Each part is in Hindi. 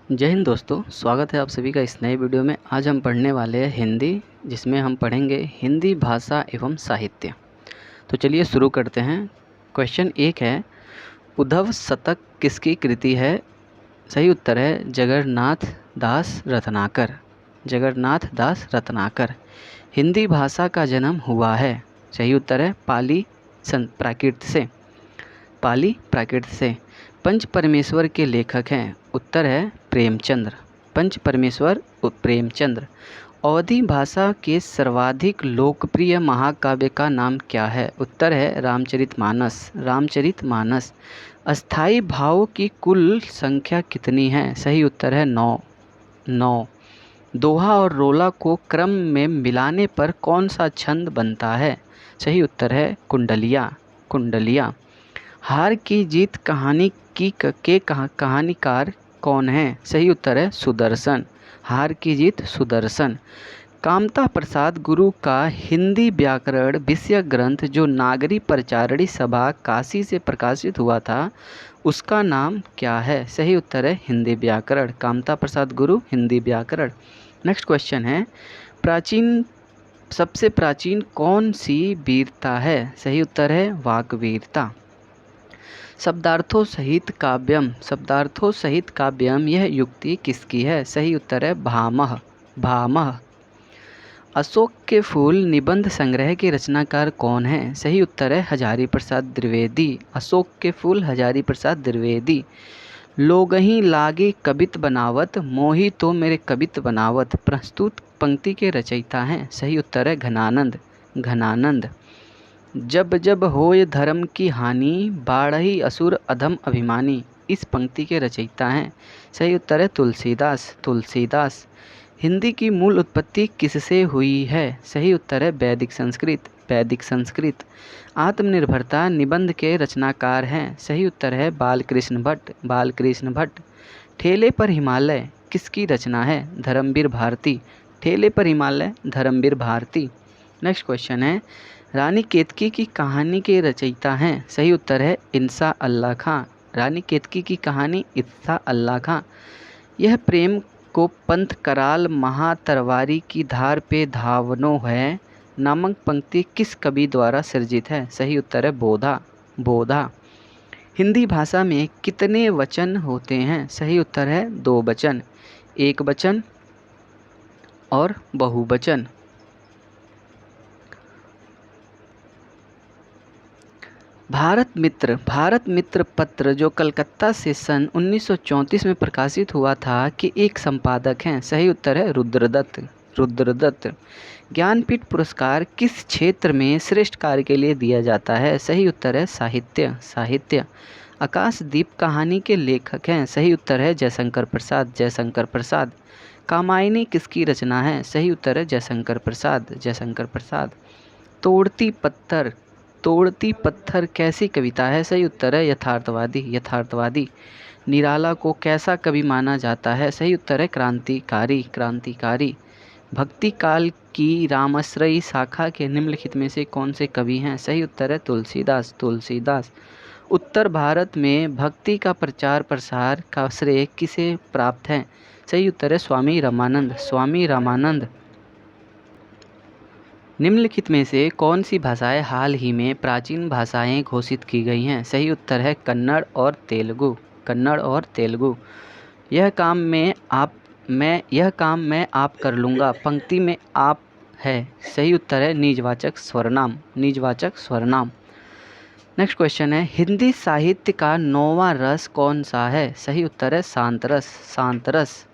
जय हिंद दोस्तों, स्वागत है आप सभी का इस नए वीडियो में। आज हम पढ़ने वाले हैं हिंदी, जिसमें हम पढ़ेंगे हिंदी भाषा एवं साहित्य। तो चलिए शुरू करते हैं। क्वेश्चन 1 है, उद्धव शतक किसकी कृति है? सही उत्तर है जगन्नाथ दास रत्नाकर। जगन्नाथ दास रत्नाकर। हिंदी भाषा का जन्म हुआ है। सही उत्तर है पाली प्राकृत से। पाली प्राकृत से। पंच परमेश्वर के लेखक हैं। उत्तर है प्रेमचंद्र। पंच परमेश्वर प्रेमचंद्र। अवधी भाषा के सर्वाधिक लोकप्रिय महाकाव्य का नाम क्या है? उत्तर है रामचरितमानस। रामचरितमानस। अस्थाई भावों की कुल संख्या कितनी है? सही उत्तर है 9। 9। दोहा और रोला को क्रम में मिलाने पर कौन सा छंद बनता है? सही उत्तर है कुंडलिया। कुंडलिया। हार की जीत कहानी कहानीकार कौन है? सही उत्तर है सुदर्शन। हार की जीत सुदर्शन। कामता प्रसाद गुरु का हिंदी व्याकरण विषय ग्रंथ जो नागरी प्रचारणी सभा काशी से प्रकाशित हुआ था, उसका नाम क्या है? सही उत्तर है हिंदी व्याकरण। कामता प्रसाद गुरु हिंदी व्याकरण। नेक्स्ट क्वेश्चन है, सबसे प्राचीन कौन सी वीरता है? सही उत्तर है वाकवीरता। शब्दार्थों सहित काव्यम। शब्दार्थों सहित काव्यम यह युक्ति किसकी है? सही उत्तर है भामह। भामह। अशोक के फूल निबंध संग्रह के रचनाकार कौन है? सही उत्तर है हजारी प्रसाद द्विवेदी। अशोक के फूल हजारी प्रसाद द्विवेदी। लोगहीं लागे कवित बनावत, मोही तो मेरे कवित बनावत प्रस्तुत पंक्ति के रचयिता हैं। सही उत्तर है घनानंद। घनानंद। जब जब होय धर्म की हानि, बाढ़ही असुर अधम अभिमानी, इस पंक्ति के रचयिता हैं। सही उत्तर है तुलसीदास। तुलसीदास। हिंदी की मूल उत्पत्ति किससे हुई है? सही उत्तर है वैदिक संस्कृत। वैदिक संस्कृत। आत्मनिर्भरता निबंध के रचनाकार हैं। सही उत्तर है बालकृष्ण भट्ट। बालकृष्ण भट्ट। ठेले पर हिमालय किसकी रचना है? धर्मवीर भारती। ठेले पर हिमालय धर्मवीर भारती। नेक्स्ट क्वेश्चन है, रानी केतकी की कहानी के रचयिता हैं। सही उत्तर है इंसा अल्लाह खां। रानी केतकी की कहानी इंसा अल्लाह खां। यह प्रेम को पंथ कराल महातरवारी की धार पे धावनो है नामक पंक्ति किस कवि द्वारा सृजित है? सही उत्तर है बोधा। बोधा। हिंदी भाषा में कितने वचन होते हैं? सही उत्तर है 2 वचन, एक वचन और बहुवचन। भारत मित्र पत्र जो कलकत्ता से सन 1934 में प्रकाशित हुआ था कि एक संपादक हैं। सही उत्तर है रुद्रदत्त। रुद्रदत्त। ज्ञानपीठ पुरस्कार किस क्षेत्र में श्रेष्ठ कार्य के लिए दिया जाता है? सही उत्तर है साहित्य। साहित्य। आकाशदीप कहानी के लेखक हैं। सही उत्तर है जयशंकर प्रसाद। जयशंकर प्रसाद। कामायनी किसकी रचना है? सही उत्तर है जयशंकर प्रसाद। जयशंकर प्रसाद। तोड़ती पत्थर। तोड़ती पत्थर कैसी कविता है? सही उत्तर है यथार्थवादी। यथार्थवादी। निराला को कैसा कवि माना जाता है? सही उत्तर है क्रांतिकारी। क्रांतिकारी। भक्ति काल की रामाश्रयी शाखा के निम्नलिखित में से कौन से कवि हैं? सही उत्तर है तुलसीदास। तुलसीदास। उत्तर भारत में भक्ति का प्रचार प्रसार का श्रेय किसे प्राप्त है? सही उत्तर है स्वामी रामानंद। स्वामी रामानंद। निम्नलिखित में से कौन सी भाषाएं हाल ही में प्राचीन भाषाएं घोषित की गई हैं? सही उत्तर है कन्नड़ और तेलुगु। कन्नड़ और तेलुगु। यह काम मैं आप कर लूँगा पंक्ति में आप है। सही उत्तर है निजवाचक स्वरनाम। निजवाचक स्वरनाम। नेक्स्ट क्वेश्चन है, हिंदी साहित्य का 9वां रस कौन सा है? सही उत्तर है शांत रस। शांत रस।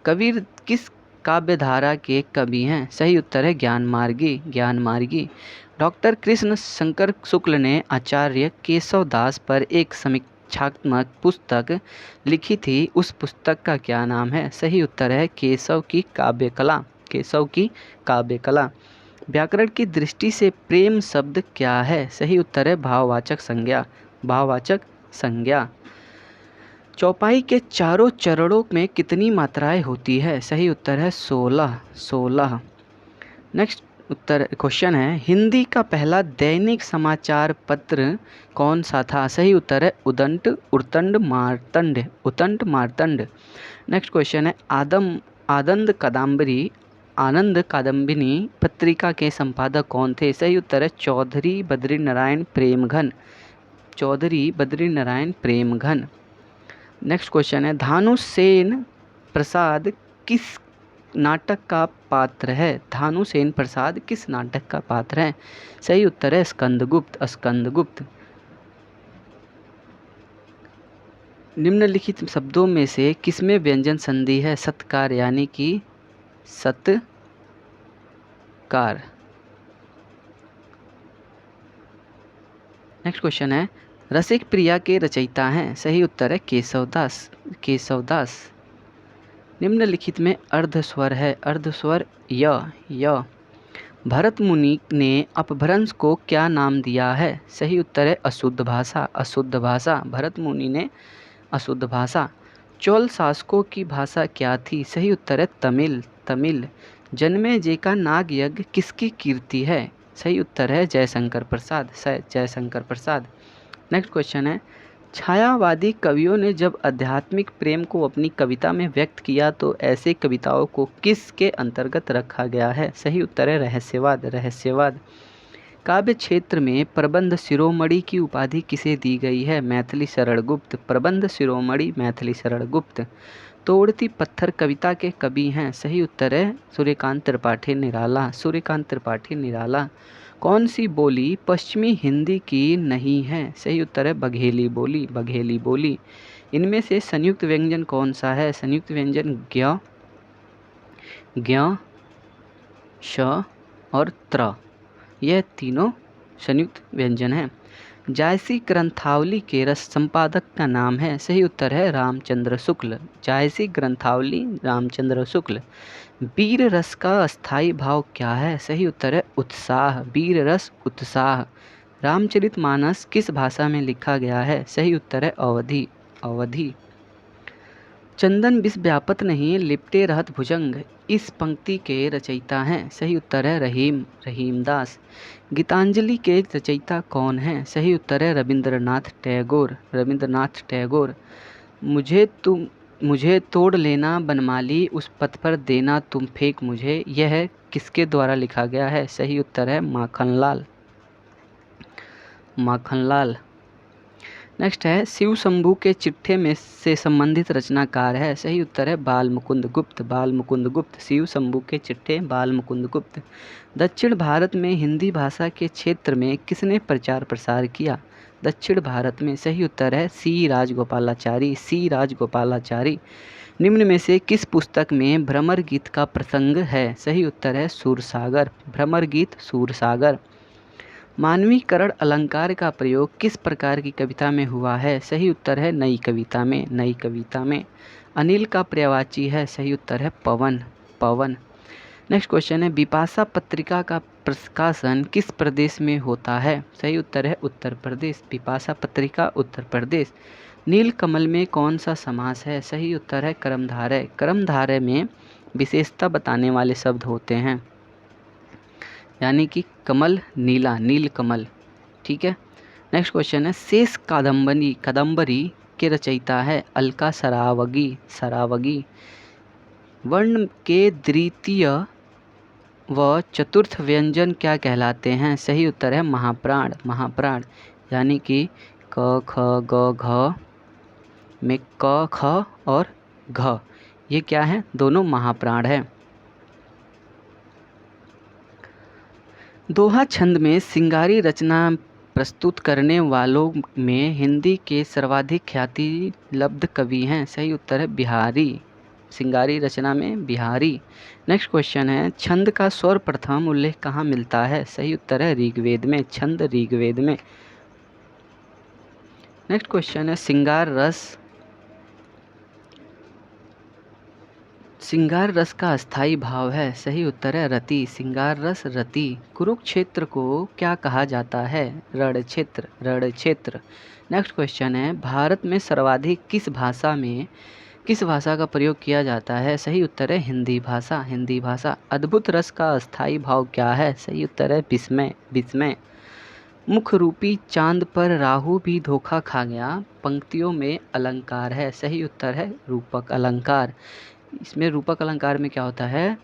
कबीर किस काव्यधारा के कवि हैं? सही उत्तर है ज्ञानमार्गी। ज्ञानमार्गी। डॉक्टर कृष्ण शंकर शुक्ल ने आचार्य केशव दास पर एक समीक्षात्मक पुस्तक लिखी थी, उस पुस्तक का क्या नाम है? सही उत्तर है केशव की काव्यकला। केशव की काव्यकला। व्याकरण की दृष्टि से प्रेम शब्द क्या है? सही उत्तर है भाववाचक संज्ञा। भाववाचक संज्ञा। चौपाई के चारों चरणों में कितनी मात्राएं होती है? सही उत्तर है 16। 16। नेक्स्ट क्वेश्चन है, हिंदी का पहला दैनिक समाचार पत्र कौन सा था? सही उत्तर है उदंत उर्तंड मार्तंड। उदंत मार्तंड। नेक्स्ट क्वेश्चन है आनंद कादम्बिनी पत्रिका के संपादक कौन थे? सही उत्तर है चौधरी बद्रीनारायण प्रेमघन। चौधरी बद्रीनारायण प्रेमघन। नेक्स्ट क्वेश्चन है भानुसेन प्रसाद किस नाटक का पात्र है? भानुसेन प्रसाद किस नाटक का पात्र है? सही उत्तर है स्कंदगुप्त। स्कंदगुप्त। निम्नलिखित शब्दों में से किसमें व्यंजन संधि है? सत्कार यानी कि सत्कार। नेक्स्ट क्वेश्चन है रसिक प्रिया के रचयिता हैं? सही उत्तर है केशवदास। केशवदास। निम्नलिखित में अर्धस्वर है। अर्धस्वर य। भरत मुनि ने अपभ्रंश को क्या नाम दिया है? सही उत्तर है अशुद्ध भाषा। अशुद्ध भाषा। भरत मुनि ने अशुद्ध भाषा। चोल शासकों की भाषा क्या थी? सही उत्तर है तमिल। तमिल। जन्मेजय का नाग यज्ञ किसकी कीर्ति है? सही उत्तर है जयशंकर प्रसाद। जयशंकर प्रसाद। नेक्स्ट क्वेश्चन है छायावादी कवियों ने जब आध्यात्मिक प्रेम को अपनी कविता में व्यक्त किया तो ऐसे कविताओं को किसके अंतर्गत रखा गया है? सही उत्तर है रहस्यवाद। रहस्यवाद। काव्य क्षेत्र में प्रबंध शिरोमणि की उपाधि किसे दी गई है? मैथिली शरण गुप्त। प्रबंध शिरोमणि मैथिली शरण गुप्त। तोड़ती पत्थर कविता के कवि हैं? सही उत्तर है सूर्यकांत त्रिपाठी निराला। सूर्यकांत त्रिपाठी निराला। कौन सी बोली पश्चिमी हिंदी की नहीं है? सही उत्तर है बघेली बोली। बघेली बोली। इनमें से संयुक्त व्यंजन कौन सा है? संयुक्त व्यंजन ज्ञ, श और त्र। यह तीनों संयुक्त व्यंजन हैं। जायसी ग्रंथावली के रस संपादक का नाम है? सही उत्तर है रामचंद्र शुक्ल। जायसी ग्रंथावली रामचंद्र शुक्ल। वीर रस का अस्थायी भाव क्या है? सही उत्तर है उत्साह। वीर रस उत्साह। रामचरितमानस किस भाषा में लिखा गया है? सही उत्तर है अवधी। अवधी। चंदन विष व्यापत नहीं लिपटे रहत भुजंग इस पंक्ति के रचयिता हैं? सही उत्तर है रहीमदास। गीतांजलि के रचयिता कौन हैं? सही उत्तर है रविंद्रनाथ टैगोर। रविंद्रनाथ टैगोर। मुझे तोड़ लेना बनमाली उस पथ पर देना तुम फेंक मुझे, यह किसके द्वारा लिखा गया है? सही उत्तर है माखनलाल। माखनलाल। नेक्स्ट है शिव शंभू के चिट्ठे में से संबंधित रचनाकार है? सही उत्तर है बाल मुकुंद गुप्त। बाल मुकुंद गुप्त। शिव शंभू के चिट्ठे बाल मुकुंद गुप्त। दक्षिण भारत में हिंदी भाषा के क्षेत्र में किसने प्रचार प्रसार किया? दक्षिण भारत में। सही उत्तर है सी राजगोपालाचारी। सी राजगोपालाचारी। निम्न में से किस पुस्तक में भ्रमर गीत का प्रसंग है? सही उत्तर है सूरसागर। भ्रमर गीत सूरसागर। मानवीकरण अलंकार का प्रयोग किस प्रकार की कविता में हुआ है? सही उत्तर है नई कविता में। नई कविता में। अनिल का पर्यायवाची है? सही उत्तर है पवन। पवन। नेक्स्ट क्वेश्चन है बिपाशा पत्रिका का प्रकाशन किस प्रदेश में होता है? सही उत्तर है उत्तर प्रदेश। बिपाशा पत्रिका उत्तर प्रदेश। नील कमल में कौन सा समास है? सही उत्तर है कर्मधारय। कर्मधारय में विशेषता बताने वाले शब्द होते हैं, यानी कि कमल नीला, नील कमल। ठीक है। नेक्स्ट क्वेश्चन है शेष कादम्बरी के रचयिता है? अलका सरावगी। सरावगी। वर्ण के द्वितीय व चतुर्थ व्यंजन क्या कहलाते हैं? सही उत्तर है महाप्राण। महाप्राण। यानी कि क ख ग घ में क ख और घ, ये क्या है? दोनों महाप्राण है। दोहा छंद में सिंगारी रचना प्रस्तुत करने वालों में हिंदी के सर्वाधिक ख्याति लब्ध कवि हैं? सही उत्तर है बिहारी। सिंगारी रचना में बिहारी। नेक्स्ट क्वेश्चन है छंद का सर्वप्रथम उल्लेख कहाँ मिलता है? सही उत्तर है ऋग्वेद में। छंद ऋग्वेद में। नेक्स्ट क्वेश्चन है श्रृंगार रस का अस्थाई भाव है? सही उत्तर है रति। श्रृंगार रस रति। कुरुक्षेत्र को क्या कहा जाता है? रणक्षेत्र। रणक्षेत्र। नेक्स्ट क्वेश्चन है भारत में सर्वाधिक किस भाषा का प्रयोग किया जाता है? सही उत्तर है हिंदी भाषा। हिंदी भाषा। अद्भुत रस का अस्थाई भाव क्या है? सही उत्तर है विस्मय। विस्मय। मुख रूपी चांद पर राहु भी धोखा खा गया, पंक्तियों में अलंकार है। सही उत्तर है रूपक अलंकार। इसमें रूपक अलंकार में क्या होता है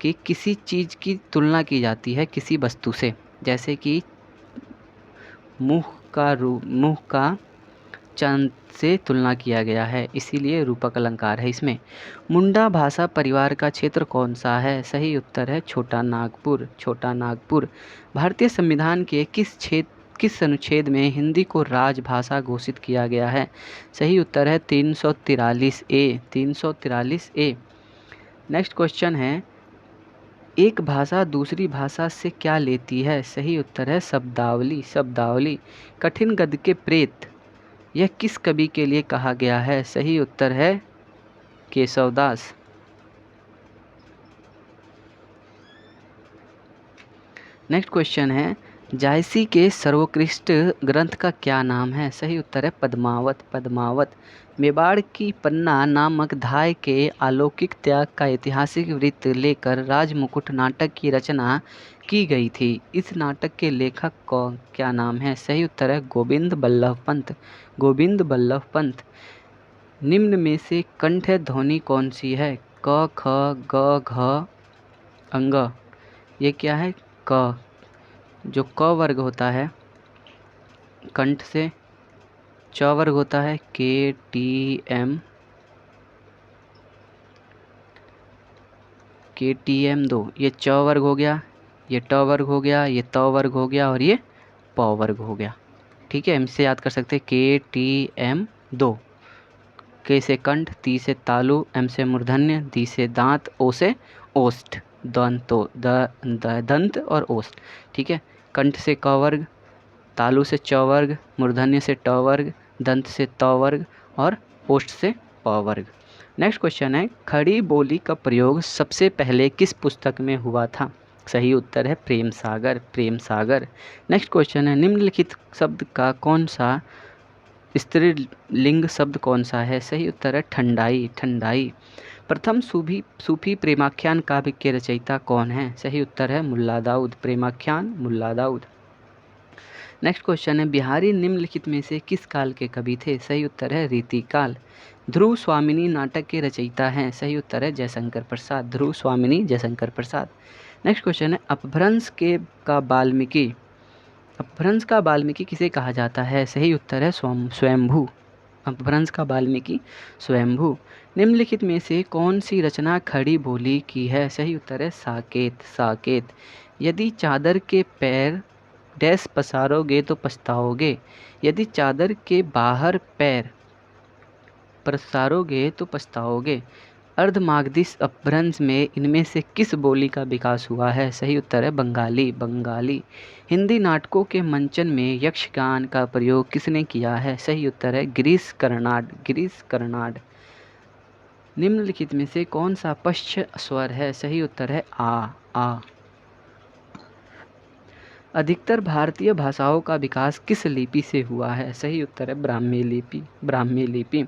कि किसी चीज़ की तुलना की जाती है किसी वस्तु से, जैसे कि मुँह का चांद से तुलना किया गया है, इसीलिए रूपक अलंकार है इसमें। मुंडा भाषा परिवार का क्षेत्र कौन सा है? सही उत्तर है छोटा नागपुर। छोटा नागपुर। भारतीय संविधान के किस अनुच्छेद में हिंदी को राजभाषा घोषित किया गया है? सही उत्तर है 343 ए। 343 ए। नेक्स्ट क्वेश्चन है, एक भाषा दूसरी भाषा से क्या लेती है? सही उत्तर है शब्दावली। शब्दावली। कठिन गद्य के प्रेत, यह किस कवि के लिए कहा गया है? सही उत्तर है केशवदास। नेक्स्ट क्वेश्चन है, जायसी के सर्वोत्कृष्ट ग्रंथ का क्या नाम है? सही उत्तर है पद्मावत। पद्मावत। मेवाड़ की पन्ना नामक धाय के अलौकिक त्याग का ऐतिहासिक वृत्त लेकर राजमुकुट नाटक की रचना की गई थी। इस नाटक के लेखक का क्या नाम है? सही उत्तर है गोविंद बल्लभ पंत। गोविंद बल्लभ पंत। निम्न में से कंठ ध्वनि कौन सी है? क, ख, ग, घ, अंग। ये क्या है? क। जो क वर्ग होता है कंठ से, च वर्ग होता है के, टी, एम, के, टी, एम 2, ये च वर्ग हो गया, ये ट वर्ग हो गया, ये त वर्ग हो गया और ये प वर्ग हो गया। ठीक है, इनसे याद कर सकते हैं के, टी, एम 2। के से कंठ, ती से तालु, एम से मूर्धन्य, दी से दांत, ओ से ओष्ठ, दंत और ओष्ठ। ठीक है, कंठ से क वर्ग, तालु से च वर्ग, मूर्धन्य से ट वर्ग, दंत से त वर्ग और ओष्ठ से प वर्ग। नेक्स्ट क्वेश्चन है, खड़ी बोली का प्रयोग सबसे पहले किस पुस्तक में हुआ था? सही उत्तर है प्रेम सागर। प्रेम सागर। नेक्स्ट क्वेश्चन है, निम्नलिखित शब्द का कौन सा स्त्रीलिंग शब्द कौन सा है? सही उत्तर है ठंडाई। ठंडाई। प्रथम सूफी प्रेमाख्यान काव्य के रचयिता कौन है? सही उत्तर है मुल्ला दाऊद। प्रेमाख्यान मुल्ला दाऊद। नेक्स्ट क्वेश्चन है, बिहारी निम्नलिखित में से किस काल के कवि थे? सही उत्तर है रीतिकाल। ध्रुव स्वामिनी नाटक के रचयिता हैं? सही उत्तर है जयशंकर प्रसाद। ध्रुव स्वामिनी जयशंकर प्रसाद। नेक्स्ट क्वेश्चन है, अपभ्रंश का वाल्मीकि किसे कहा जाता है? सही उत्तर है स्वयंभू। अपभ्रंश का वाल्मीकि स्वयंभू। निम्नलिखित में से कौन सी रचना खड़ी बोली की है? सही उत्तर है साकेत। साकेत। यदि चादर के पैर डैश पसारोगे तो पछताओगे, यदि चादर के बाहर पैर पसारोगे तो पछताओगे। अर्धमागधी अपभ्रंश में इनमें से किस बोली का विकास हुआ है? सही उत्तर है बंगाली। बंगाली। हिंदी नाटकों के मंचन में यक्षगान का प्रयोग किसने किया है? सही उत्तर है गिरीश कर्नाड। गिरीश कर्नाड। निम्नलिखित में से कौन सा पश्च स्वर है? सही उत्तर है आ। आ। अधिकतर भारतीय भाषाओं का विकास किस लिपि से हुआ है? सही उत्तर है ब्राह्मी लिपि। ब्राह्मी लिपि।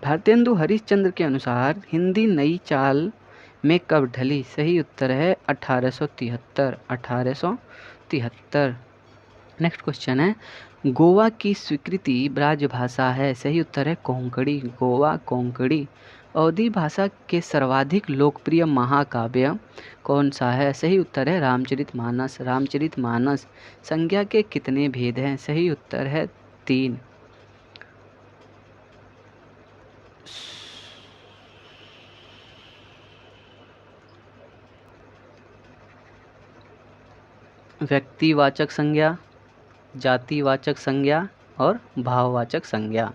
भारतेंदु हरिश्चंद्र के अनुसार हिंदी नई चाल में कब ढली? सही उत्तर है 1873। 1873। नेक्स्ट क्वेश्चन है, गोवा की स्वीकृति ब्राजभाषा है? सही उत्तर है कोंकणी। गोवा कोंकणी। अवधी भाषा के सर्वाधिक लोकप्रिय महाकाव्य कौन सा है? सही उत्तर है रामचरितमानस। रामचरितमानस। संज्ञा के कितने भेद हैं? सही उत्तर है 3। व्यक्तिवाचक संज्ञा, जातिवाचक संज्ञा और भाववाचक संज्ञा।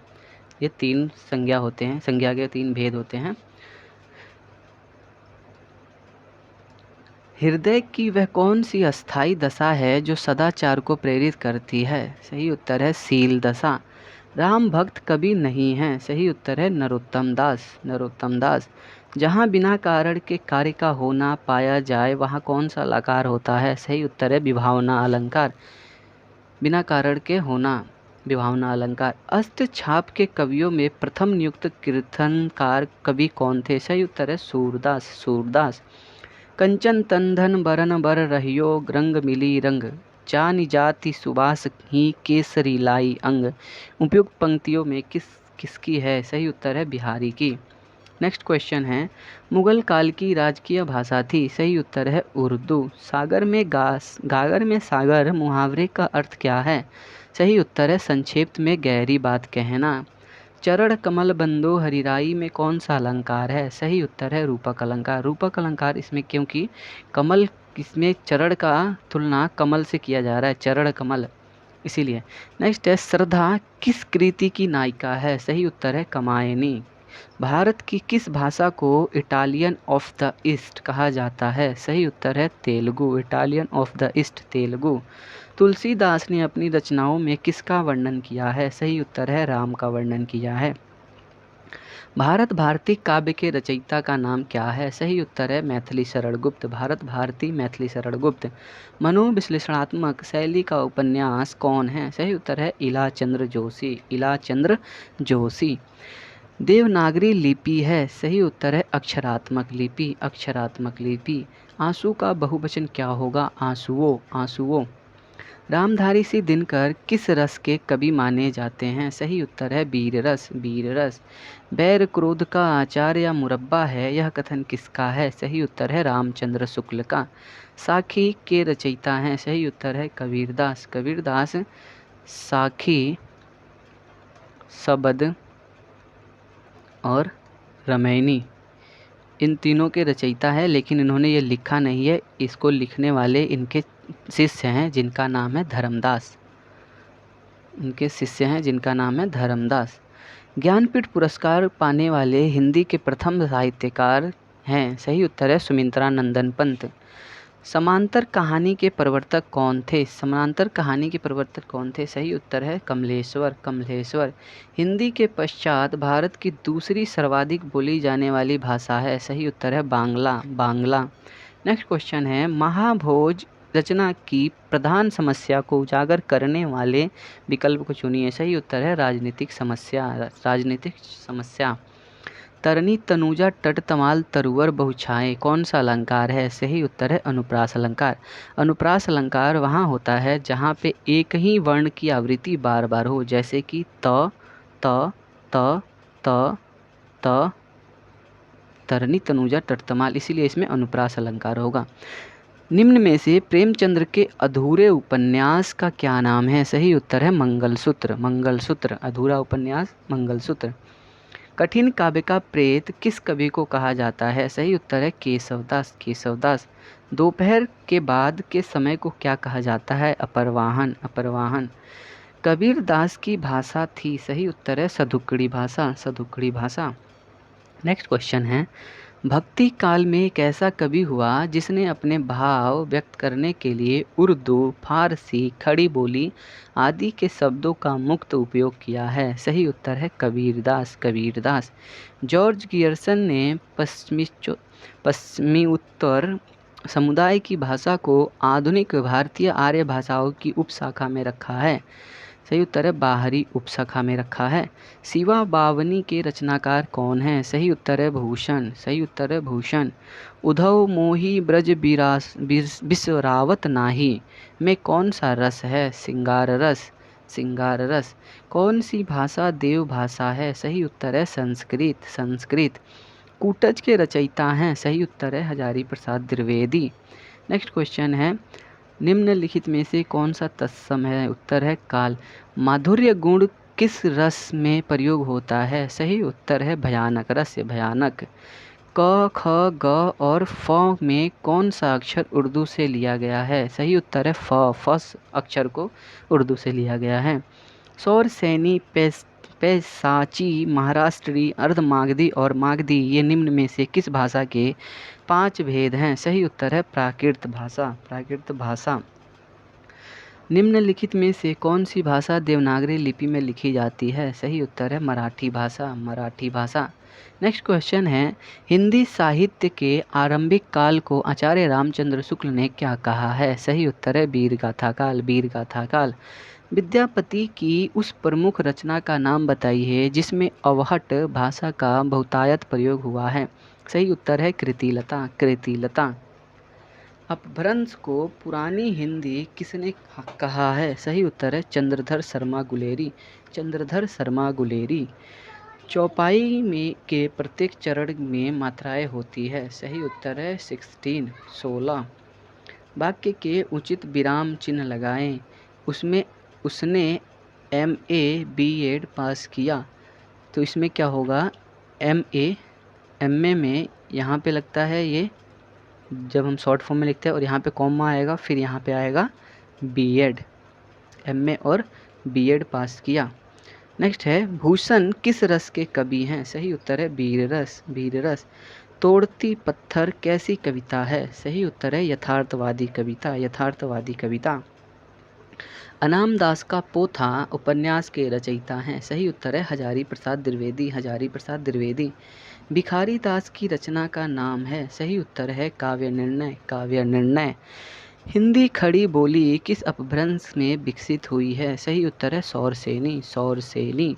ये 3 संज्ञा होते हैं, संज्ञा के 3 भेद होते हैं। हृदय की वह कौन सी अस्थाई दशा है जो सदाचार को प्रेरित करती है? सही उत्तर है शील दशा। राम भक्त कवि नहीं हैं? सही उत्तर है नरोत्तम दास। नरोत्तम दास। जहाँ बिना कारण के कार्य का होना पाया जाए वहाँ कौन सा अलंकार होता है? सही उत्तर है विभावना अलंकार। बिना कारण के होना विभावना अलंकार। अस्त छाप के कवियों में प्रथम नियुक्त कीर्तनकार कवि कौन थे? सही उत्तर है सूरदास। सूरदास। कंचन तन धन बरन बर रहियो रंग मिली रंग, चानि जाति सुबास ही केसरी लाई अंग। उपयुक्त पंक्तियों में किसकी है? सही उत्तर है बिहारी की। नेक्स्ट क्वेश्चन है, मुगल काल की राजकीय भाषा थी? सही उत्तर है उर्दू। गागर में सागर मुहावरे का अर्थ क्या है? सही उत्तर है संक्षेप में गहरी बात कहना। चरण कमल बंदो हरिराई में कौन सा अलंकार है? सही उत्तर है रूपक अलंकार। रूपक अलंकार इसमें क्योंकि कमल, इसमें चरण का तुलना कमल से किया जा रहा है, चरण कमल, इसीलिए। नेक्स्ट है, श्रद्धा किस कृति की नायिका है? सही उत्तर है कामायनी। भारत की किस भाषा को इटालियन ऑफ द ईस्ट कहा जाता है? सही उत्तर है Telugu, Italian of the east Telugu. Tulsidas ने अपनी रचनाओं में किसका वर्णन किया है? सही उत्तर है राम का वर्णन किया है। भारत भारती काव्य के रचयिता का नाम क्या है? सही उत्तर है मैथिली शरण गुप्त। भारत भारती मैथिली शरण गुप्त। मनोविश्लेषणात्मक शैली का उपन्यास कौन है? सही उत्तर है इलाचंद्र जोशी, इलाचंद्र जोशी। देवनागरी लिपि है? सही उत्तर है अक्षरात्मक लिपि, अक्षरात्मक लिपि। आंसू का बहुवचन क्या होगा? आंसुओं, आंसुओं। रामधारी सिंह दिनकर किस रस के कवि माने जाते हैं? सही उत्तर है वीर रस, वीर रस। बैर क्रोध का आचार या मुरब्बा है, यह कथन किसका है? सही उत्तर है रामचंद्र शुक्ल का। साखी के रचयिता हैं? सही उत्तर है कबीरदास, कबीरदास साखी, सबद और रामायणी इन तीनों के रचयिता है, लेकिन इन्होंने ये लिखा नहीं है। इसको लिखने वाले इनके शिष्य हैं जिनका नाम है धर्मदास, इनके शिष्य हैं जिनका नाम है धर्मदास। ज्ञानपीठ पुरस्कार पाने वाले हिंदी के प्रथम साहित्यकार हैं? सही उत्तर है सुमित्रा नंदन पंत। समांतर कहानी के प्रवर्तक कौन थे? समांतर कहानी के प्रवर्तक कौन थे? सही उत्तर है कमलेश्वर, कमलेश्वर। हिंदी के पश्चात भारत की दूसरी सर्वाधिक बोली जाने वाली भाषा है? सही उत्तर है बांग्ला, बांग्ला। नेक्स्ट क्वेश्चन है, महाभोज रचना की प्रधान समस्या को उजागर करने वाले विकल्प को चुनिए। सही उत्तर है राजनीतिक समस्या, राजनीतिक समस्या। तरनी तनुजा तट तमाल तरुवर बहुछाए कौन सा अलंकार है? सही उत्तर है अनुप्रास अलंकार। अनुप्रास अलंकार वहाँ होता है जहाँ पे एक ही वर्ण की आवृत्ति बार बार हो, जैसे कि त, त, त, त, त, तरनी तनुजा तटतमाल, इसीलिए इसमें अनुप्रास अलंकार होगा। निम्न में से प्रेमचंद्र के अधूरे उपन्यास का क्या नाम है? सही उत्तर है मंगलसूत्र, मंगलसूत्र। अधूरा उपन्यास मंगलसूत्र। कठिन काव्य का प्रेत किस कवि को कहा जाता है? सही उत्तर है केशवदास, केशवदास। दोपहर के बाद के समय को क्या कहा जाता है? अपरवाहन, अपरवाहन। कबीर दास की भाषा थी? सही उत्तर है सधुकड़ी भाषा, सधुकड़ी भाषा। नेक्स्ट क्वेश्चन है, भक्ति काल में एक ऐसा कवि हुआ जिसने अपने भाव व्यक्त करने के लिए उर्दू, फारसी, खड़ी बोली आदि के शब्दों का मुक्त उपयोग किया है? सही उत्तर है कबीरदास, कबीरदास। जॉर्ज गियर्सन ने पश्चिमी उत्तर समुदाय की भाषा को आधुनिक भारतीय आर्य भाषाओं की उपशाखा में रखा है? सही उत्तर है बाहरी उपशाखा में रखा है। शिवा बावनी के रचनाकार कौन है? सही उत्तर है भूषण, सही उत्तर है भूषण। उधव मोही ब्रज बिसरावत नाही में कौन सा रस है? सिंगार रस, सिंगार रस। कौन सी भाषा देव भाषा है? सही उत्तर है संस्कृत, संस्कृत। कूटज के रचयिता हैं? सही उत्तर है हजारी प्रसाद द्विवेदी। नेक्स्ट क्वेश्चन है, निम्नलिखित में से कौन सा तत्सम है? उत्तर है काल। माधुर्य गुण किस रस में प्रयोग होता है? सही उत्तर है भयानक रस, भयानक। क, ख, ग और फ में कौन सा अक्षर उर्दू से लिया गया है? सही उत्तर है फ, फस अक्षर को उर्दू से लिया गया है। सौर सैनी, पैसाची, महाराष्ट्री, अर्धमागधी और मागधी ये निम्न में से किस भाषा के 5 भेद हैं? सही उत्तर है प्राकृत भाषा, प्राकृत भाषा। निम्नलिखित में से कौन सी भाषा देवनागरी लिपि में लिखी जाती है? सही उत्तर है मराठी भाषा, मराठी भाषा। नेक्स्ट क्वेश्चन है, हिंदी साहित्य के आरंभिक काल को आचार्य रामचंद्र शुक्ल ने क्या कहा है? सही उत्तर है वीरगाथा काल, वीरगाथा काल। विद्यापति की उस प्रमुख रचना का नाम बताइए जिसमें अवहट भाषा का बहुतायत प्रयोग हुआ है? सही उत्तर है कृतिलता, कृतिलता। अपभ्रंश को पुरानी हिंदी किसने कहा है? सही उत्तर है चंद्रधर शर्मा गुलेरी। चंद्रधर शर्मा गुलेरी। चौपाई में के प्रत्येक चरण में मात्राएं होती है। सही उत्तर है 16। वाक्य के उचित विराम चिन्ह लगाएं। उसने MA B.Ed पास किया, तो इसमें क्या होगा? MA में यहाँ पे लगता है ये, जब हम शॉर्ट फॉर्म में लिखते हैं और यहाँ पे कॉमा आएगा, फिर यहाँ पे आएगा B.Ed। MA और B.Ed पास किया। नेक्स्ट है, भूषण किस रस के कवि हैं? सही उत्तर है वीर रस। वीर रस। तोड़ती पत्थर कैसी कविता है? सही उत्तर है यथार्थवादी कविता। यथार्थवादी कविता। अनाम दास का पोथा उपन्यास के रचयिता हैं? सही उत्तर है हजारी प्रसाद द्विवेदी। हजारी प्रसाद द्विवेदी। भिखारी दास की रचना का नाम है? सही उत्तर है काव्य निर्णय। काव्य निर्णय। हिंदी खड़ी बोली किस अपभ्रंश में विकसित हुई है? सही उत्तर है सौरसेनी। सौरसेनी।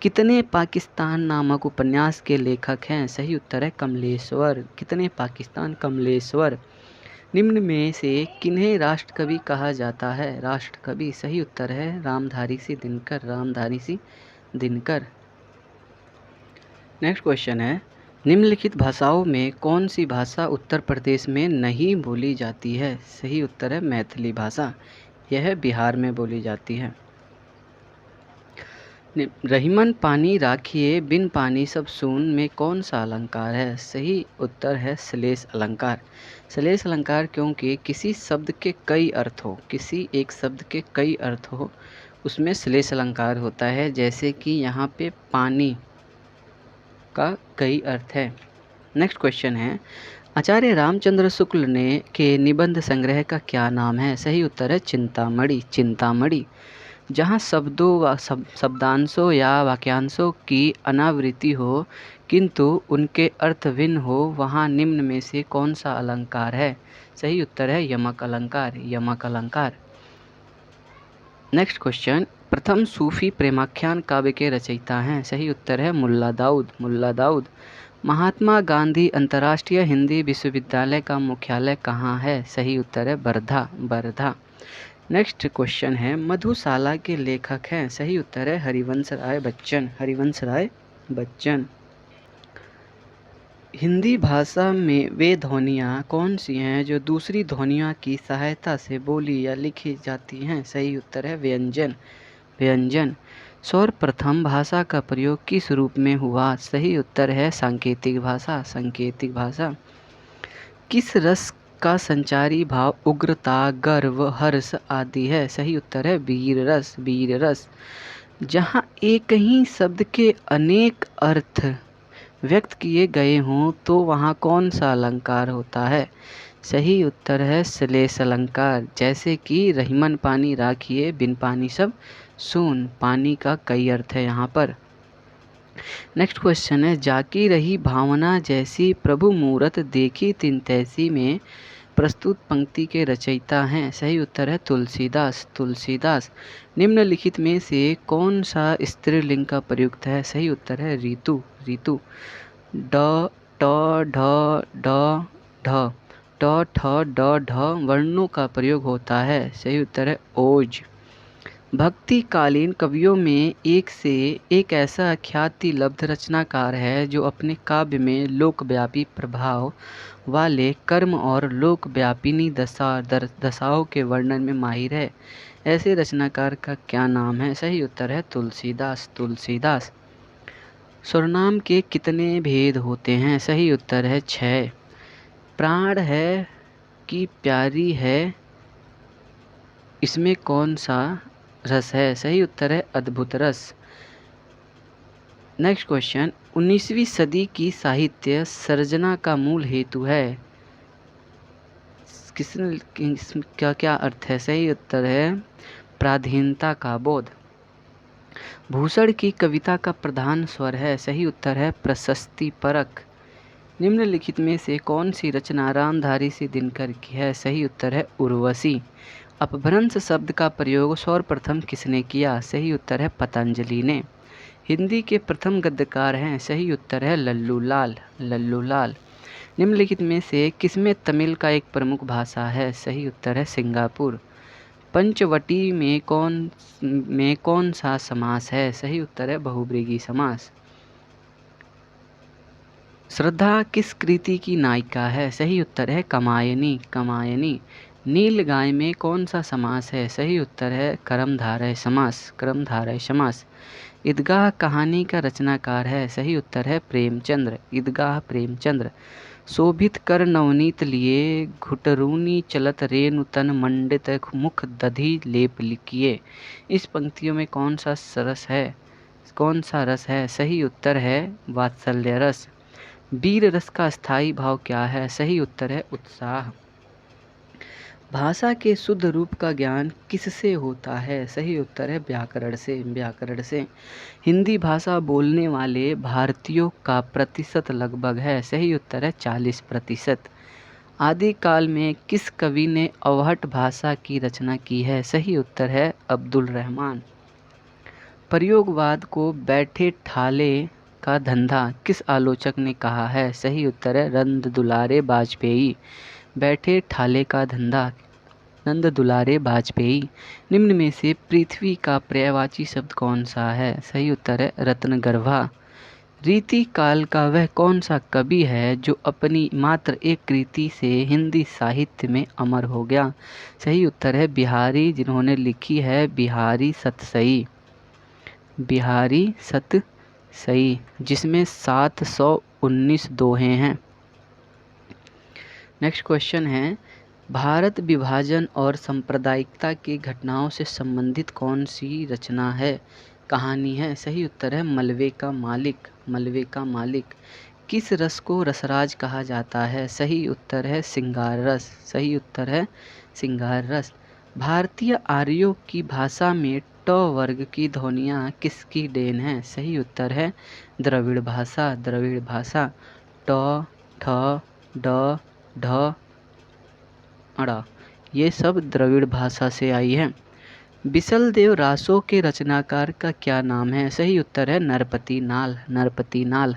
कितने पाकिस्तान नामक उपन्यास के लेखक हैं? सही उत्तर है कमलेश्वर। कितने पाकिस्तान? कमलेश्वर। निम्न में से किन्हें राष्ट्रकवि कहा जाता है? राष्ट्रकवि। सही उत्तर है रामधारी सिंह दिनकर। रामधारी सिंह दिनकर। नेक्स्ट क्वेश्चन है, निम्नलिखित भाषाओं में कौन सी भाषा उत्तर प्रदेश में नहीं बोली जाती है? सही उत्तर है मैथिली भाषा। यह बिहार में बोली जाती है। रहीमन पानी राखिए बिन पानी सब सून में कौन सा अलंकार है? सही उत्तर है श्लेष अलंकार। श्लेष अलंकार क्योंकि किसी शब्द के कई अर्थ हो, किसी एक शब्द के कई अर्थ हो, उसमें श्लेष अलंकार होता है। जैसे कि यहाँ पे पानी का कई अर्थ है। नेक्स्ट क्वेश्चन है, आचार्य रामचंद्र शुक्ल ने के निबंध संग्रह का क्या नाम है? सही उत्तर है चिंतामणि। चिंतामणि। जहाँ शब्दों व शब्दांशों या वाक्यांशों की अनावृत्ति हो किंतु उनके अर्थ भिन्न हो, वहाँ निम्न में से कौन सा अलंकार है? सही उत्तर है यमक अलंकार। यमक अलंकार। नेक्स्ट क्वेश्चन, प्रथम सूफी प्रेमाख्यान काव्य के रचयिता हैं? सही उत्तर है मुल्ला दाऊद। मुल्ला दाऊद। महात्मा गांधी अंतर्राष्ट्रीय हिंदी विश्वविद्यालय का मुख्यालय कहाँ है? सही उत्तर है वर्धा। वर्धा। नेक्स्ट क्वेश्चन है, मधुशाला के लेखक हैं? सही उत्तर है हरिवंश राय बच्चन। हरिवंश राय बच्चन। हिंदी भाषा में वे ध्वनियाँ कौन सी हैं जो दूसरी ध्वनियों की सहायता से बोली या लिखी जाती हैं? सही उत्तर है व्यंजन। व्यंजन। सर्वप्रथम भाषा का प्रयोग किस रूप में हुआ? सही उत्तर है सांकेतिक भाषा। सांकेतिक भाषा। किस रस का संचारी भाव उग्रता, गर्व, हर्ष आदि है? सही उत्तर है वीर रस। वीर रस। जहाँ एक ही शब्द के अनेक अर्थ व्यक्त किए गए हों तो वहाँ कौन सा अलंकार होता है? सही उत्तर है श्लेष अलंकार। जैसे कि रहीमन पानी राखिए बिन पानी सब सून। पानी का कई अर्थ है यहाँ पर। नेक्स्ट क्वेश्चन है, जाकी रही भावना जैसी प्रभु मूरत देखी तिन तैसी में प्रस्तुत पंक्ति के रचयिता हैं? सही उत्तर है तुलसीदास। तुलसीदास। निम्नलिखित में से कौन सा स्त्रीलिंग का प्रयुक्त है? सही उत्तर है ऋतु। ऋतु। ड ट ढ ड ढ ट ठ ड ढ वर्णों का प्रयोग होता है। सही उत्तर है ओज। भक्तिकालीन कवियों में एक से एक ऐसा ख्याति लब्ध रचनाकार है जो अपने काव्य में लोकव्यापी प्रभाव वाले कर्म और लोकव्यापिनी दशाओं के वर्णन में माहिर है। ऐसे रचनाकार का क्या नाम है? सही उत्तर है तुलसीदास। तुलसीदास। स्वरनाम के कितने भेद होते हैं? सही उत्तर है 6। प्राण है कि प्यारी है, इसमें कौन सा रस है? सही उत्तर है अद्भुत रस। नेक्स्ट क्वेश्चन, 19वीं सदी की साहित्य सर्जना का मूल हेतु है? क्या क्या अर्थ है? सही उत्तर है पराधीनता का बोध। भूषण की कविता का प्रधान स्वर है? सही उत्तर है प्रशस्ति परक। निम्नलिखित में से कौन सी रचना रामधारी सिंह दिनकर की है? सही उत्तर है उर्वशी। अपभ्रंश शब्द का प्रयोग सर्वप्रथम किसने किया? सही उत्तर है पतंजलि ने। हिंदी के प्रथम गद्यकार हैं? सही उत्तर है लल्लू लाल। लल्लू लाल। निम्नलिखित में से किसमें तमिल का एक प्रमुख भाषा है? सही उत्तर है सिंगापुर। पंचवटी में कौन सा समास है? सही उत्तर है बहुब्रीहि समास। श्रद्धा किस कृति की नायिका है? सही उत्तर है कामायनी। कामायनी। नील गाय में कौन सा समास है? सही उत्तर है कर्मधारय समास। कर्मधारय समास। ईदगाह कहानी का रचनाकार है? सही उत्तर है प्रेमचंद्र। ईदगाह प्रेमचंद्र। शोभित कर नवनीत लिए, घुटरूनी चलत रेणु तन मंडित मुख दधि लेप किए। इस पंक्तियों में कौन सा रस है? कौन सा रस है? सही उत्तर है वात्सल्य रस। वीर रस का स्थायी भाव क्या है? सही उत्तर है उत्साह। भाषा के शुद्ध रूप का ज्ञान किससे होता है? सही उत्तर है व्याकरण से। व्याकरण से। हिंदी भाषा बोलने वाले भारतीयों का प्रतिशत लगभग है? सही उत्तर है 40%। आदिकाल में किस कवि ने अवहट भाषा की रचना की है? सही उत्तर है अब्दुल रहमान। प्रयोगवाद को बैठे ठाले का धंधा किस आलोचक ने कहा है? सही उत्तर है नंद दुलारे वाजपेयी। बैठे ठाले का धंधा नंद दुलारे वाजपेयी। निम्न में से पृथ्वी का पर्यायवाची शब्द कौन सा है? सही उत्तर है रत्नगर्भा। रीति काल का वह कौन सा कवि है जो अपनी मात्र एक कृति से हिंदी साहित्य में अमर हो गया? सही उत्तर है बिहारी, जिन्होंने लिखी है बिहारी सतसई। बिहारी सतसई, जिसमें 719 दोहे हैं। नेक्स्ट क्वेश्चन है, भारत विभाजन और सांप्रदायिकता की घटनाओं से संबंधित कौन सी रचना है, कहानी है? सही उत्तर है मलबे का मालिक। मलबे का मालिक। किस रस को रसराज कहा जाता है? सही उत्तर है सिंगार रस। सही उत्तर है सिंगार रस। भारतीय आर्यों की भाषा में ट वर्ग की ध्वनियाँ किसकी देन है? सही उत्तर है द्रविड़ भाषा। द्रविड़ भाषा। ट, ठ, ड, ढ, अड़ा, ये सब द्रविड़ भाषा से आई है। बिसल देव रासों के रचनाकार का क्या नाम है? सही उत्तर है नरपति नाल। नरपति नाल।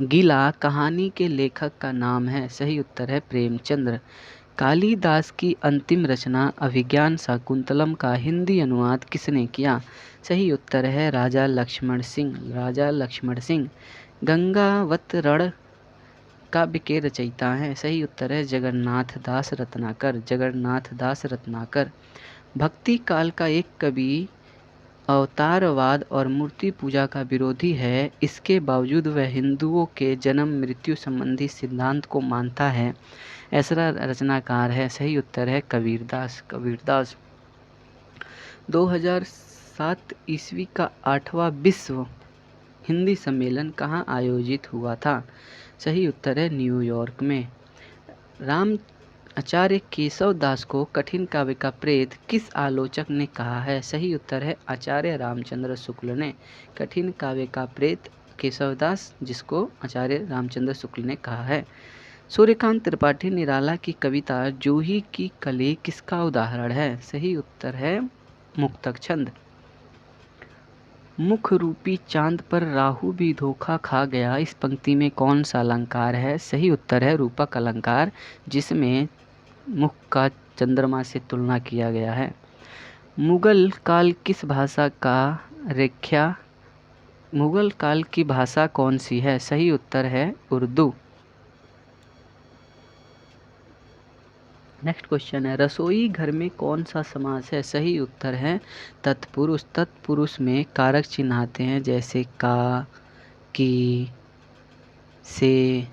गीला कहानी के लेखक का नाम है? सही उत्तर है प्रेमचंद्र। कालिदास की अंतिम रचना अभिज्ञान शाकुंतलम का हिंदी अनुवाद किसने किया? सही उत्तर है राजा लक्ष्मण सिंह। राजा लक्ष्मण सिंह। गंगावतरण काव्य के रचयिता हैं? सही उत्तर है जगन्नाथ दास रत्नाकर। जगन्नाथ दास रत्नाकर। भक्ति काल का एक कवि अवतारवाद और मूर्ति पूजा का विरोधी है, इसके बावजूद वह हिंदुओं के जन्म मृत्यु संबंधी सिद्धांत को मानता है, ऐसा रचनाकार है? सही उत्तर है कबीरदास। कबीरदास। 2007 ईस्वी का 8वां विश्व हिंदी सम्मेलन कहाँ आयोजित हुआ था? सही उत्तर है न्यूयॉर्क में। राम आचार्य केशव दास को कठिन काव्य का प्रेत किस आलोचक ने कहा है? सही उत्तर है आचार्य रामचंद्र शुक्ल ने। कठिन काव्य का प्रेत केशव दास, जिसको आचार्य रामचंद्र शुक्ल ने कहा है। सूर्यकांत त्रिपाठी निराला की कविता जूही की कली किसका उदाहरण है? सही उत्तर है मुक्तक छंद। मुख रूपी चांद पर राहु भी धोखा खा गया, इस पंक्ति में कौन सा अलंकार है? सही उत्तर है रूपक अलंकार, जिसमें मुख का चंद्रमा से तुलना किया गया है। मुगल काल किस भाषा का रेख्या मुगल काल की भाषा कौन सी है? सही उत्तर है उर्दू। नेक्स्ट क्वेश्चन है, रसोई घर में कौन सा समास है? सही उत्तर है तत्पुरुष। तत्पुरुष में कारक चिन्ह आते हैं, जैसे का, की, से,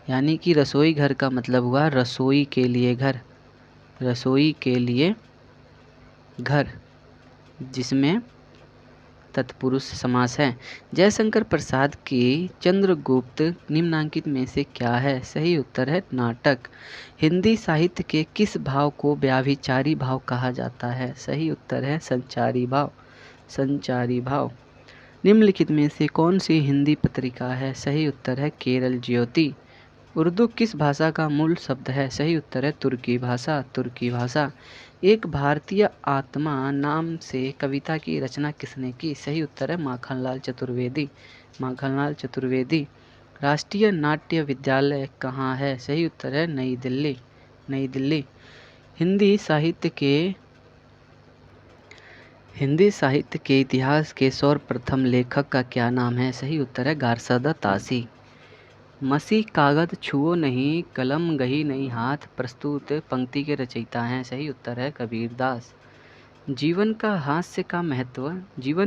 यानी कि रसोई घर का मतलब हुआ रसोई के लिए घर। रसोई के लिए घर, जिसमें तत्पुरुष समास है। जयशंकर प्रसाद की चंद्रगुप्त निम्नांकित में से क्या है? सही उत्तर है नाटक। हिंदी साहित्य के किस भाव को व्याभिचारी भाव कहा जाता है? सही उत्तर है संचारी भाव। संचारी भाव। निम्नलिखित में से कौन सी हिंदी पत्रिका है? सही उत्तर है केरल ज्योति। उर्दू किस भाषा का मूल शब्द है? सही उत्तर है तुर्की भाषा। तुर्की भाषा। एक भारतीय आत्मा नाम से कविता की रचना किसने की? सही उत्तर है माखनलाल चतुर्वेदी। माखनलाल चतुर्वेदी। राष्ट्रीय नाट्य विद्यालय कहाँ है? सही उत्तर है नई दिल्ली। नई दिल्ली। हिंदी साहित्य के इतिहास के सर्वप्रथम लेखक का क्या नाम है? सही उत्तर है गारसदा तासी। मसी कागज छुओ नहीं, कलम गही नहीं हाथ, प्रस्तुत पंक्ति के रचयिता हैं। सही उत्तर है कबीरदास। जीवन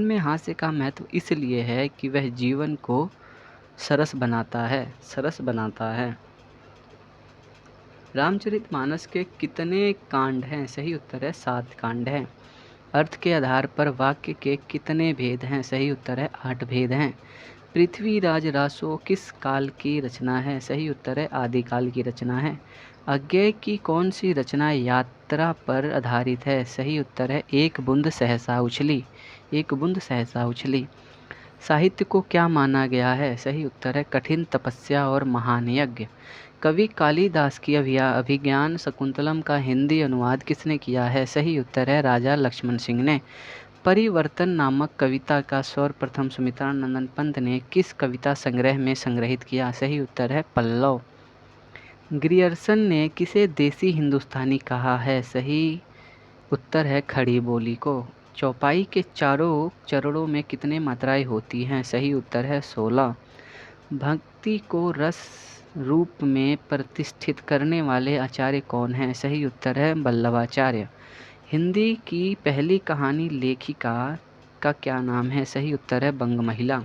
में हास्य का महत्व इसलिए है कि वह जीवन को सरस बनाता है। रामचरितमानस के कितने कांड हैं? सही उत्तर है 7 कांड हैं। अर्थ के आधार पर वाक्य के कितने भेद हैं? सही उत्तर है 8 भेद हैं। पृथ्वीराज रासो किस काल की रचना है? सही उत्तर है आदिकाल की रचना है। अज्ञेय की कौन सी रचना यात्रा पर आधारित है? सही उत्तर है एक बूंद सहसा उछली। साहित्य को क्या माना गया है? सही उत्तर है कठिन तपस्या और महान यज्ञ। कवि कालिदास की अभिज्ञान शकुंतलम का हिंदी अनुवाद किसने किया है? सही उत्तर है राजा लक्ष्मण सिंह ने। परिवर्तन नामक कविता का सर्वप्रथम सुमित्रानंदन पंत ने किस कविता संग्रह में संग्रहित किया? सही उत्तर है पल्लव। ग्रियर्सन ने किसे देसी हिंदुस्तानी कहा है? सही उत्तर है खड़ी बोली को। चौपाई के चारों चरणों में कितने मात्राएं होती हैं? सही उत्तर है 16। भक्ति को रस रूप में प्रतिष्ठित करने वाले आचार्य कौन हैं? सही उत्तर है वल्लभाचार्य। हिंदी की पहली कहानी लेखिका का क्या नाम है? सही उत्तर है बंग महिला।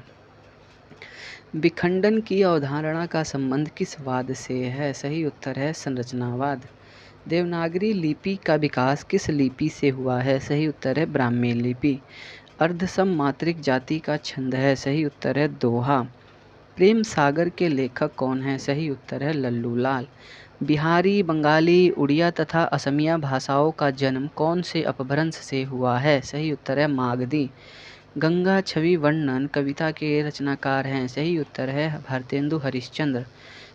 विखंडन की अवधारणा का संबंध किस वाद से है? सही उत्तर है संरचनावाद। देवनागरी लिपि का विकास किस लिपि से हुआ है? सही उत्तर है ब्राह्मी लिपि। अर्धसम मात्रिक जाति का छंद है? सही उत्तर है दोहा। प्रेम सागर के लेखक कौन हैं? सही उत्तर है लल्लू लाल। बिहारी, बंगाली, उड़िया तथा असमिया भाषाओं का जन्म कौन से अपभ्रंश से हुआ है? सही उत्तर है मागधी। गंगा छवि वर्णन कविता के रचनाकार हैं? सही उत्तर है भारतेंदु हरिश्चंद्र।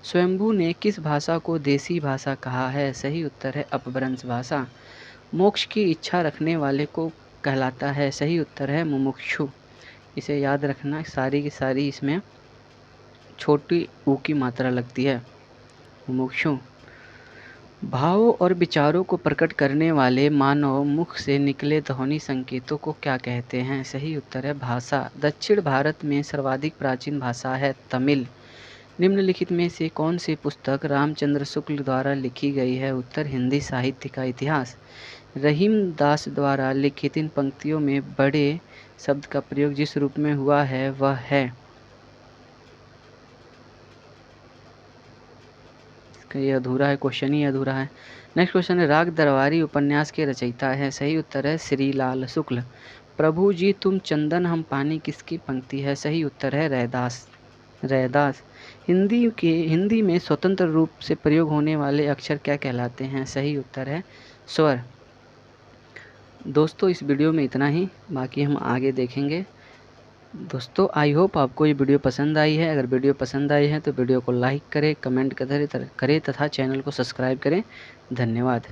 स्वयंभू ने किस भाषा को देसी भाषा कहा है? सही उत्तर है अपभ्रंश भाषा। मोक्ष की इच्छा रखने वाले को कहलाता है? सही उत्तर है मुमुक्षु। इसे याद रखना, सारी की सारी इसमें छोटी ऊ की मात्रा लगती है। मुमुक्षु। भावों और विचारों को प्रकट करने वाले मानव मुख से निकले ध्वनि संकेतों को क्या कहते हैं? सही उत्तर है भाषा। दक्षिण भारत में सर्वाधिक प्राचीन भाषा है तमिल। निम्नलिखित में से कौन सी पुस्तक रामचंद्र शुक्ल द्वारा लिखी गई है? उत्तर हिंदी साहित्य का इतिहास। रहीम दास द्वारा लिखित इन पंक्तियों में बड़े शब्द का प्रयोग जिस रूप में हुआ है वह है। ये अधूरा है, क्वेश्चन ही अधूरा है। नेक्स्ट क्वेश्चन है राग दरबारी उपन्यास के रचयिता है? सही उत्तर है श्रीलाल शुक्ल। प्रभु जी तुम चंदन हम पानी किसकी पंक्ति है? सही उत्तर है रैदास। हिंदी में स्वतंत्र रूप से प्रयोग होने वाले अक्षर क्या कहलाते हैं? सही उत्तर है स्वर। दोस्तों इस वीडियो में इतना ही, बाकी हम आगे देखेंगे। दोस्तों आई होप आपको ये वीडियो पसंद आई है। अगर वीडियो पसंद आई है तो वीडियो को लाइक करें, कमेंट करें तथा चैनल को सब्सक्राइब करें। धन्यवाद।